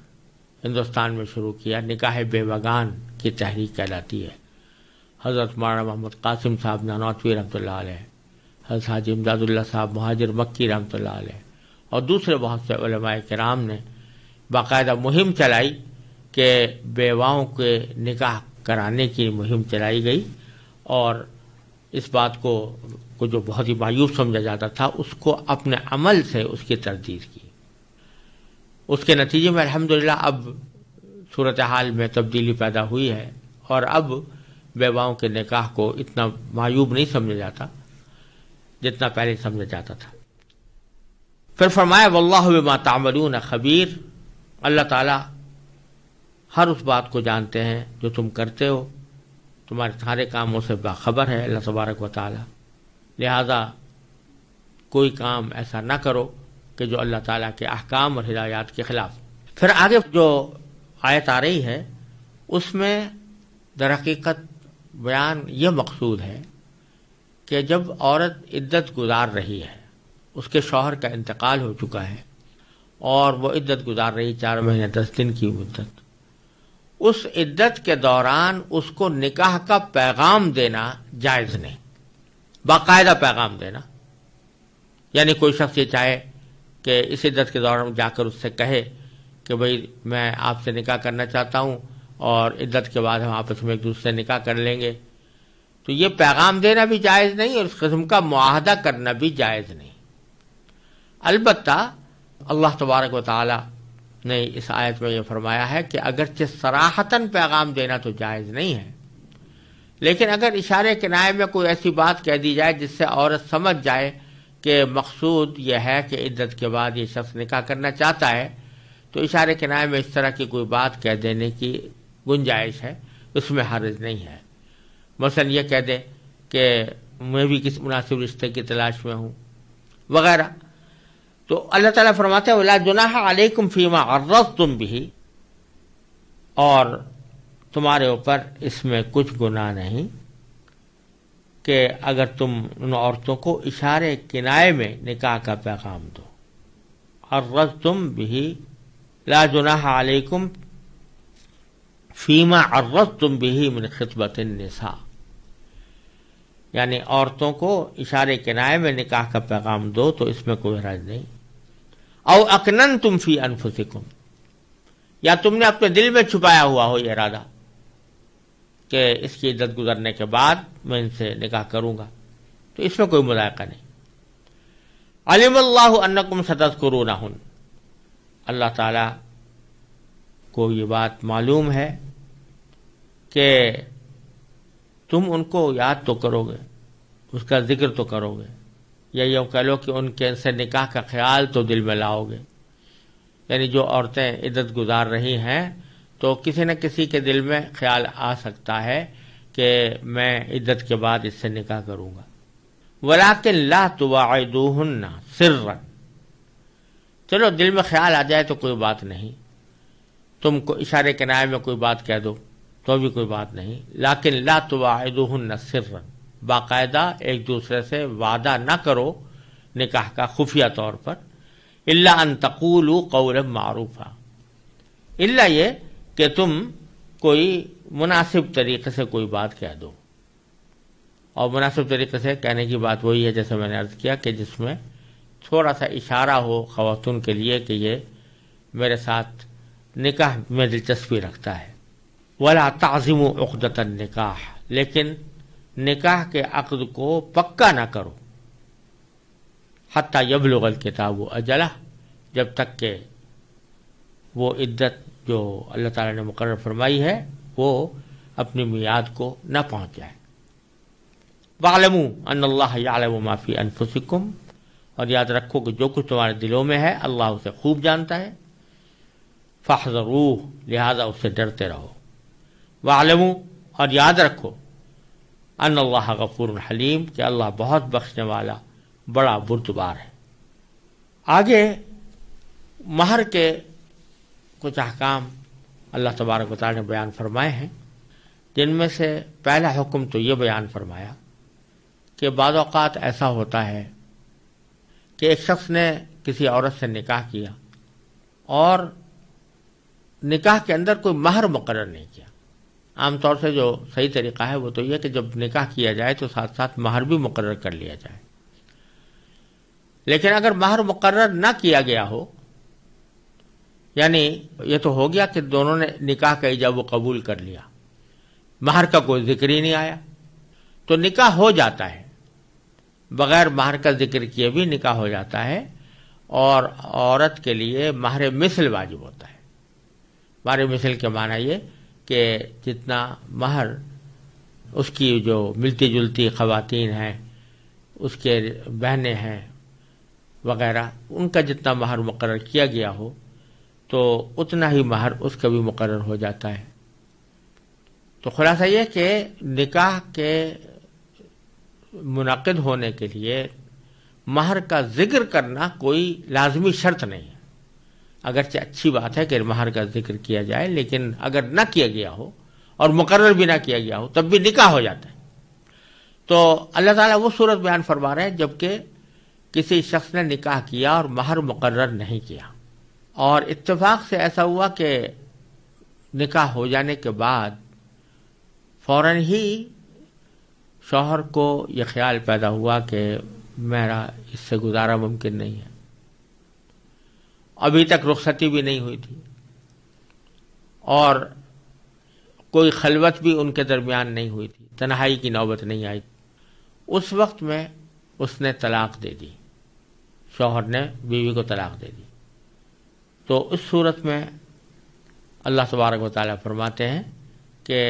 ہندوستان میں شروع کیا، نکاح بیوگان کی تحریک کہلاتی ہے۔ حضرت مولانا محمد قاسم صاحب نانوتوی رحمۃ اللہ علیہ، حضرت حاجی امداد اللہ صاحب مہاجر مکی رحمۃ اللہ علیہ، اور دوسرے بہت سے علماء کرام نے باقاعدہ مہم چلائی کہ بیواؤں کے نکاح کرانے کی مہم چلائی گئی، اور اس بات کو جو بہت ہی مایوب سمجھا جاتا تھا اس کو اپنے عمل سے اس کی تردید کی۔ اس کے نتیجے میں الحمدللہ اب صورتحال میں تبدیلی پیدا ہوئی ہے، اور اب بیواؤں کے نکاح کو اتنا معیوب نہیں سمجھا جاتا جتنا پہلے سمجھا جاتا تھا۔ پھر فرمایا واللہ بما تعملون خبیر، اللہ تعالیٰ ہر اس بات کو جانتے ہیں جو تم کرتے ہو، تمہارے سارے کاموں سے باخبر ہے اللہ تبارک و تعالیٰ، لہذا کوئی کام ایسا نہ کرو کہ جو اللہ تعالیٰ کے احکام اور ہدایات کے خلاف۔ پھر آگے جو آیت آ رہی ہے اس میں در حقیقت بیان یہ مقصود ہے کہ جب عورت عدت گزار رہی ہے، اس کے شوہر کا انتقال ہو چکا ہے اور وہ عدت گزار رہی 4 مہینے 10 دن کی مدت، اس عدت کے دوران اس کو نکاح کا پیغام دینا جائز نہیں، باقاعدہ پیغام دینا، یعنی کوئی شخص یہ چاہے کہ اس عدت کے دوران جا کر اس سے کہے کہ بھئی میں آپ سے نکاح کرنا چاہتا ہوں اور عدت کے بعد ہم آپس میں ایک دوسرے سے نکاح کر لیں گے، تو یہ پیغام دینا بھی جائز نہیں اور اس قسم کا معاہدہ کرنا بھی جائز نہیں۔ البتہ اللہ تبارک و تعالی نے اس آیت میں یہ فرمایا ہے کہ اگرچہ صراحتاً پیغام دینا تو جائز نہیں ہے، لیکن اگر اشارے کنائے میں کوئی ایسی بات کہہ دی جائے جس سے عورت سمجھ جائے کہ مقصود یہ ہے کہ عدت کے بعد یہ شخص نکاح کرنا چاہتا ہے، تو اشارے کنائے میں اس طرح کی کوئی بات کہہ دینے کی گنجائش ہے، اس میں حرج نہیں ہے۔ مثلا یہ کہہ دے کہ میں بھی کسی مناسب رشتے کی تلاش میں ہوں، وغیرہ. تو اللہ تعالیٰ فرماتے ہیں وَلَا جُنَاحَ عَلَيْكُمْ فِي مَا عَرَّضْتُمْ بِهِ، اور تمہارے اوپر اس میں کچھ گناہ نہیں کہ اگر تم ان عورتوں کو اشارے کنائے میں نکاح کا پیغام دو. عرضتم به لا جناح علیکم فیما عرضتم به من خطبۃ النساء، یعنی عورتوں کو اشارے کنائے میں نکاح کا پیغام دو تو اس میں کوئی حرج نہیں. او اکننتم فی انفسکم، یا تم نے اپنے دل میں چھپایا ہوا ہو یہ ارادہ کہ اس کی عدت گزرنے کے بعد میں ان سے نکاح کروں گا، تو اس میں کوئی مذائقہ نہیں. علم اللہ انکم ستذکرونہن، اللہ تعالیٰ کو یہ بات معلوم ہے کہ تم ان کو یاد تو کرو گے، اس کا ذکر تو کرو گے، یا یوں کہہ لو کہ ان کے سے نکاح کا خیال تو دل میں لاؤ گے. یعنی جو عورتیں عدت گزار رہی ہیں تو کسی نہ کسی کے دل میں خیال آ سکتا ہے کہ میں عدت کے بعد اس سے نکاح کروں گا. وَلَٰكِن لَا تُوَاعِدُوهُنَّ سِرًّا، چلو دل میں خیال آ جائے تو کوئی بات نہیں، تم کو اشارے کنائے میں کوئی بات کہہ دو تو بھی کوئی بات نہیں. لیکن لا تواعدوہن سرا، باقاعدہ ایک دوسرے سے وعدہ نہ کرو نکاح کا خفیہ طور پر. الا ان تقولوا قولا معروفا، الا یہ کہ تم کوئی مناسب طریقے سے کوئی بات کہہ دو. اور مناسب طریقے سے کہنے کی بات وہی ہے جیسے میں نے عرض کیا کہ جس میں تھوڑا سا اشارہ ہو خواتین کے لیے کہ یہ میرے ساتھ نکاح میں دلچسپی رکھتا ہے. ولا تعزموا عقدۃ النکاح، لیکن نکاح کے عقد کو پکا نہ کرو. حتی یبلغ الکتاب اجلہ، جب تک کہ وہ عدت جو اللہ تعالیٰ نے مقرر فرمائی ہے وہ اپنی میعاد کو نہ پہنچ جائے. وَاعْلَمُوا أَنَّ اللَّهَ يَعْلَمُ مَا فِي أَنفُسِكُمْ، اور یاد رکھو کہ جو کچھ تمہارے دلوں میں ہے اللہ اسے خوب جانتا ہے. فَاحْذَرُوهُ، لہذا اس سے ڈرتے رہو. وَاعْلَمُوا، اور یاد رکھو ان اللہ غفور حلیم، کہ اللہ بہت بخشنے والا بڑا بردبار ہے. آگے مہر کے کچھ احکام اللہ تبارک و تعالی نے بیان فرمائے ہیں، جن میں سے پہلا حکم تو یہ بیان فرمایا کہ بعض اوقات ایسا ہوتا ہے کہ ایک شخص نے کسی عورت سے نکاح کیا اور نکاح کے اندر کوئی مہر مقرر نہیں کیا. عام طور سے جو صحیح طریقہ ہے وہ تو یہ کہ جب نکاح کیا جائے تو ساتھ ساتھ مہر بھی مقرر کر لیا جائے. لیکن اگر مہر مقرر نہ کیا گیا ہو، یعنی یہ تو ہو گیا کہ دونوں نے نکاح کا ایجاب و قبول کر لیا، مہر کا کوئی ذکر ہی نہیں آیا، تو نکاح ہو جاتا ہے، بغیر مہر کا ذکر کیے بھی نکاح ہو جاتا ہے. اور عورت کے لیے مہر مثل واجب ہوتا ہے. مہر مثل کے معنی یہ کہ جتنا مہر اس کی جو ملتی جلتی خواتین ہیں، اس کے بہنیں ہیں وغیرہ، ان کا جتنا مہر مقرر کیا گیا ہو تو اتنا ہی مہر اس کا بھی مقرر ہو جاتا ہے. تو خلاصہ یہ کہ نکاح کے منعقد ہونے کے لیے مہر کا ذکر کرنا کوئی لازمی شرط نہیں ہے. اگرچہ اچھی بات ہے کہ مہر کا ذکر کیا جائے، لیکن اگر نہ کیا گیا ہو اور مقرر بھی نہ کیا گیا ہو تب بھی نکاح ہو جاتا ہے. تو اللہ تعالیٰ وہ صورت بیان فرما رہے ہیں جبکہ کسی شخص نے نکاح کیا اور مہر مقرر نہیں کیا، اور اتفاق سے ایسا ہوا کہ نکاح ہو جانے کے بعد فوراً ہی شوہر کو یہ خیال پیدا ہوا کہ میرا اس سے گزارا ممکن نہیں ہے. ابھی تک رخصتی بھی نہیں ہوئی تھی اور کوئی خلوت بھی ان کے درمیان نہیں ہوئی تھی، تنہائی کی نوبت نہیں آئی. اس وقت میں اس نے طلاق دے دی، شوہر نے بیوی کو طلاق دے دی. تو اس صورت میں اللہ تبارک و تعالیٰ فرماتے ہیں کہ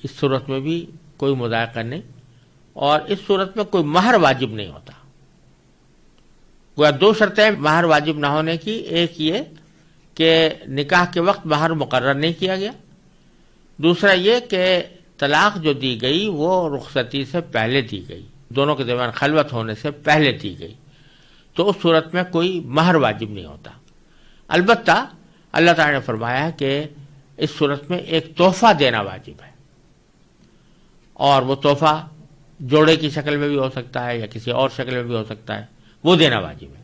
اس صورت میں بھی کوئی مذائقہ نہیں، اور اس صورت میں کوئی مہر واجب نہیں ہوتا. گویا دو شرطیں مہر واجب نہ ہونے کی، ایک یہ کہ نکاح کے وقت مہر مقرر نہیں کیا گیا، دوسرا یہ کہ طلاق جو دی گئی وہ رخصتی سے پہلے دی گئی، دونوں کے درمیان خلوت ہونے سے پہلے دی گئی. تو اس صورت میں کوئی مہر واجب نہیں ہوتا. البتہ اللہ تعالیٰ نے فرمایا ہے کہ اس صورت میں ایک تحفہ دینا واجب ہے، اور وہ تحفہ جوڑے کی شکل میں بھی ہو سکتا ہے یا کسی اور شکل میں بھی ہو سکتا ہے، وہ دینا واجب ہے.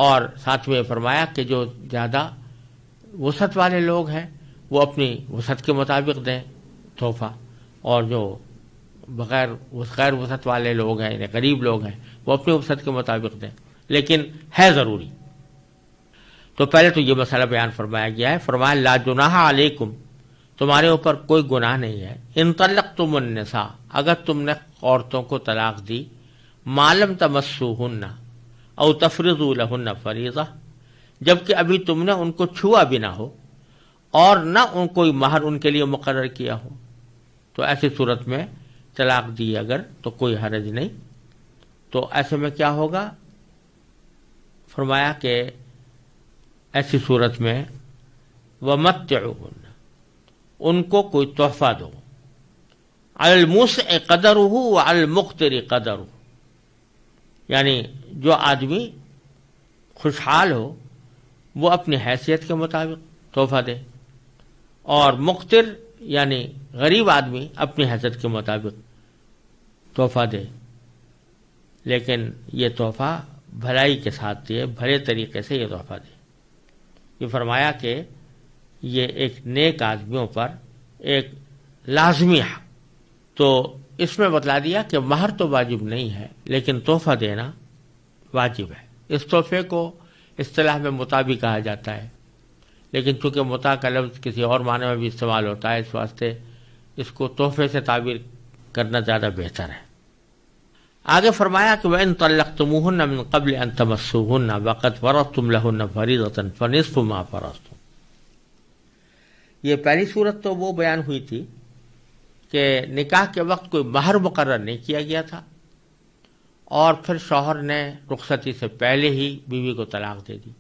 اور ساتھ میں فرمایا کہ جو زیادہ وسعت والے لوگ ہیں وہ اپنی وسعت کے مطابق دیں تحفہ، اور جو غیر وسعت والے لوگ ہیں، یعنی غریب لوگ ہیں، وہ اپنی وسعت کے مطابق دیں، لیکن ہے ضروری. تو پہلے تو یہ مسئلہ بیان فرمایا گیا ہے. فرمایا لا جناح علیکم، تمہارے اوپر کوئی گناہ نہیں ہے، ان طلقتم النساء، اگر تم نے عورتوں کو طلاق دی، ما لم تمسوہن او تفرضوا لہن فریضہ، جبکہ ابھی تم نے ان کو چھوا بھی نہ ہو اور نہ ان کوئی مہر ان کے لیے مقرر کیا ہو. تو ایسی صورت میں طلاق دی اگر تو کوئی حرج نہیں. تو ایسے میں کیا ہوگا؟ فرمایا کہ ایسی صورت میں ومتعوہن، ان کو کوئی تحفہ دو، علی الموسع قدرہ وعلی المقتر قدرہ، یعنی جو آدمی خوشحال ہو وہ اپنی حیثیت کے مطابق تحفہ دے، اور مقتر یعنی غریب آدمی اپنی حیثیت کے مطابق تحفہ دے، لیکن یہ تحفہ بھلائی کے ساتھ دے، بھلے طریقے سے یہ تحفہ دے. یہ فرمایا کہ یہ ایک نیک آدمیوں پر ایک لازمی ہے. تو اس میں بتلا دیا کہ مہر تو واجب نہیں ہے لیکن تحفہ دینا واجب ہے. اس تحفے کو اصطلاح میں متاع بھی کہا جاتا ہے، لیکن چونکہ متاع کا لفظ کسی اور معنی میں بھی استعمال ہوتا ہے، اس واسطے اس کو تحفے سے تعبیر کرنا زیادہ بہتر ہے. آگے فرمایا کہ وَإِن طَلَّقْتُمُوهُنَّ مِن قَبْلِ أَن تَمَسُّوهُنَّ وَقَدْ فَرَضْتُمْ لَهُنَّ فَرِيضَةً فَنِصْفُ مَا فَرَضْتُمْ. یہ پہلی صورت تو وہ بیان ہوئی تھی کہ نکاح کے وقت کوئی مہر مقرر نہیں کیا گیا تھا، اور پھر شوہر نے رخصتی سے پہلے ہی بیوی کو طلاق دے دی.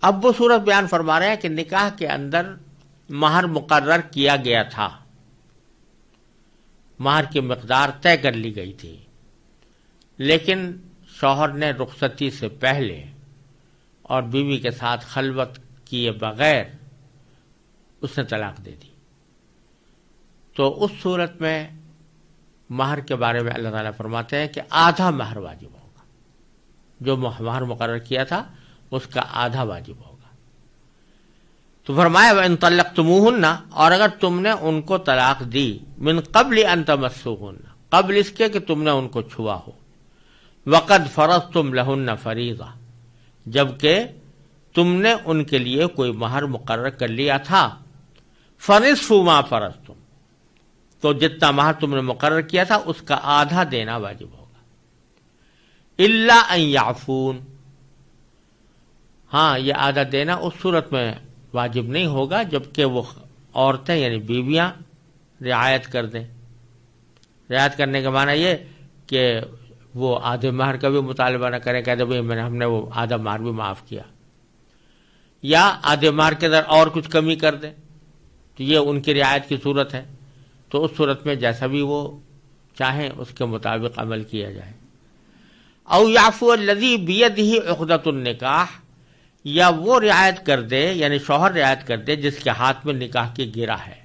اب وہ صورت بیان فرما رہے ہیں کہ نکاح کے اندر مہر مقرر کیا گیا تھا، مہر کی مقدار طے کر لی گئی تھی، لیکن شوہر نے رخصتی سے پہلے اور بیوی کے ساتھ خلوت کیے بغیر اس نے طلاق دے دی. تو اس صورت میں مہر کے بارے میں اللہ تعالیٰ فرماتے ہیں کہ آدھا مہر واجب ہوگا، جو مہر مقرر کیا تھا اس کا آدھا واجب ہوگا. تو فرمایا وَإِن طَلَّقْتُمُوهُنَّ، اور اگر تم نے ان کو طلاق دی، من قبل ان تمسوهن، قبل اس کے کہ تم نے ان کو چھوا ہو، وقد فرضتم لہن فریضہ، جبکہ تم نے ان کے لیے کوئی مہر مقرر کر لیا تھا، فنصف ما فرضتم، تو جتنا مہر تم نے مقرر کیا تھا اس کا آدھا دینا واجب ہوگا. الا ان یعفون، ہاں یہ آدھا دینا اس صورت میں واجب نہیں ہوگا جبکہ وہ عورتیں یعنی بیویاں رعایت کر دیں. رعایت کرنے کا معنی یہ کہ وہ آدھے مہر کا بھی مطالبہ نہ کریں، کہتے بھائی ہم نے وہ آدھا مہر بھی معاف کیا، یا آدھے مہر کے اندر اور کچھ کمی کر دیں، تو یہ ان کی رعایت کی صورت ہے. تو اس صورت میں جیسا بھی وہ چاہیں اس کے مطابق عمل کیا جائے. او یعفو الذی بیدہ عقدۃ النکاح، یا وہ رعایت کر دے یعنی شوہر رعایت کر دے جس کے ہاتھ میں نکاح کی گرہ ہے.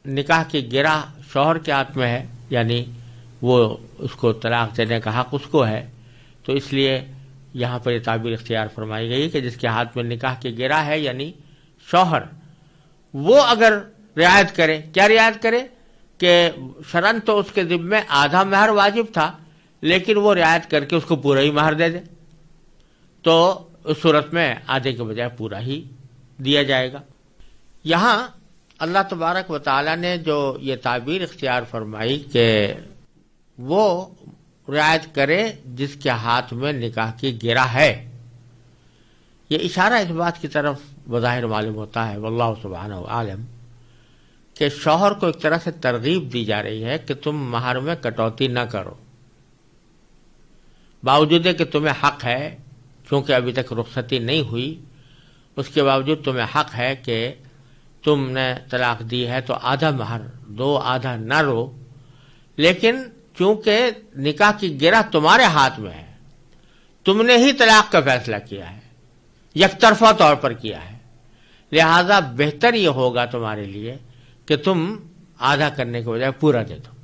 نکاح کی گرہ شوہر کے ہاتھ میں ہے، یعنی وہ اس کو طلاق دینے کا حق اس کو ہے. تو اس لیے یہاں پر یہ تعبیر اختیار فرمائی گئی کہ جس کے ہاتھ میں نکاح کی گرہ ہے یعنی شوہر، وہ اگر رعایت کرے. کیا رعایت کرے؟ کہ شرعاً تو اس کے ذمہ آدھا مہر واجب تھا، لیکن وہ رعایت کر کے اس کو پورا ہی مہر دے دے، تو اس صورت میں آدھے کے بجائے پورا ہی دیا جائے گا. یہاں اللہ تبارک و تعالیٰ نے جو یہ تعبیر اختیار فرمائی کہ وہ رعایت کرے جس کے ہاتھ میں نکاح کی گرہ ہے، یہ اشارہ اس بات کی طرف بظاہر معلوم ہوتا ہے، واللہ سبحانہ عالم، کہ شوہر کو ایک طرح سے ترغیب دی جا رہی ہے کہ تم مہر میں کٹوتی نہ کرو، باوجود کہ تمہیں حق ہے، کیونکہ ابھی تک رخصتی نہیں ہوئی، اس کے باوجود تمہیں حق ہے کہ تم نے طلاق دی ہے تو آدھا مہر دو، آدھا نہ لو. لیکن چونکہ نکاح کی گرہ تمہارے ہاتھ میں ہے تم نے ہی طلاق کا فیصلہ کیا ہے، یک طرفہ طور پر کیا ہے، لہذا بہتر یہ ہوگا تمہارے لیے کہ تم آدھا کرنے کے بجائے پورا دے دو۔